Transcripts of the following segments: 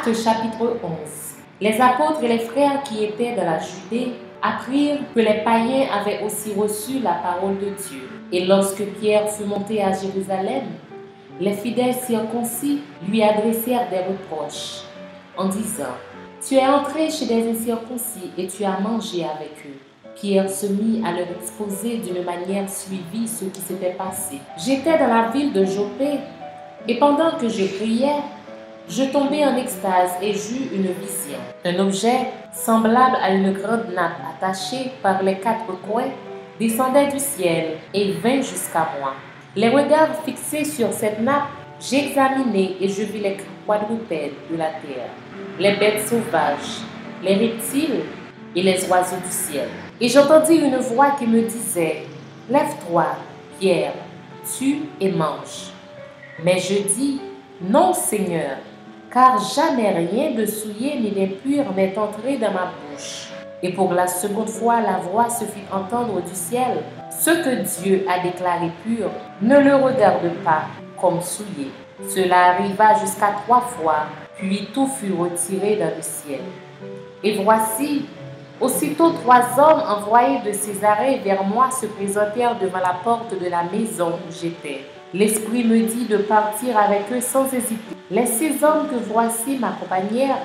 Actes chapitre 11. Les apôtres et les frères qui étaient dans la Judée apprirent que les païens avaient aussi reçu la parole de Dieu. Et lorsque Pierre fut monté à Jérusalem, les fidèles circoncis lui adressèrent des reproches en disant: « Tu es entré chez des incirconcis et tu as mangé avec eux. » Pierre se mit à leur exposer d'une manière suivie ce qui s'était passé. « J'étais dans la ville de Jopé et pendant que je priais, je tombai en extase et j'eus une vision. Un objet semblable à une grande nappe attachée par les quatre coins descendait du ciel et vint jusqu'à moi. Les regards fixés sur cette nappe, j'examinai et je vis les quadrupèdes de la terre, les bêtes sauvages, les reptiles et les oiseaux du ciel. Et j'entendis une voix qui me disait: « Lève-toi, Pierre, tue et mange. » Mais je dis: « Non, Seigneur, car jamais rien de souillé ni d'impur n'est entré dans ma bouche. » Et pour la seconde fois, la voix se fit entendre du ciel: « Ce que Dieu a déclaré pur, ne le regarde pas comme souillé. » Cela arriva jusqu'à 3 fois, puis tout fut retiré dans le ciel. Et voici, aussitôt 3 hommes envoyés de Césarée vers moi se présentèrent devant la porte de la maison où j'étais. L'Esprit me dit de partir avec eux sans hésiter. Les 6 hommes que voici m'accompagnèrent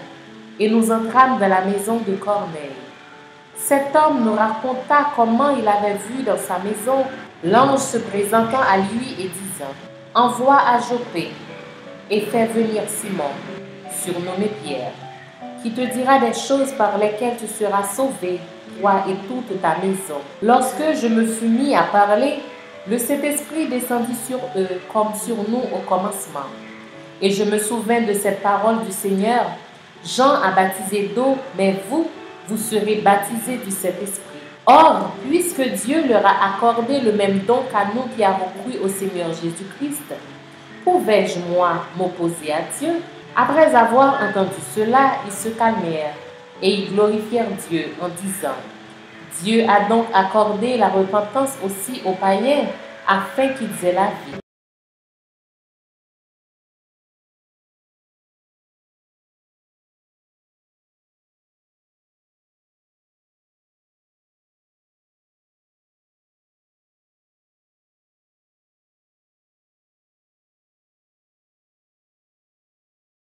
et nous entrâmes dans la maison de Corneille. Cet homme nous raconta comment il avait vu dans sa maison l'ange se présentant à lui et disant: « Envoie à Jopé et fais venir Simon, surnommé Pierre, qui te dira des choses par lesquelles tu seras sauvé, toi et toute ta maison. » Lorsque je me fus mis à parler, le Saint-Esprit descendit sur eux comme sur nous au commencement. Et je me souvins de cette parole du Seigneur: « Jean a baptisé d'eau, mais vous, vous serez baptisés du Saint-Esprit. » Or, puisque Dieu leur a accordé le même don qu'à nous qui avons cru au Seigneur Jésus-Christ, pouvais-je, moi, m'opposer à Dieu? Après avoir entendu cela, ils se calmèrent et ils glorifièrent Dieu en disant: « Dieu a donc accordé la repentance aussi aux païens afin qu'ils aient la vie. »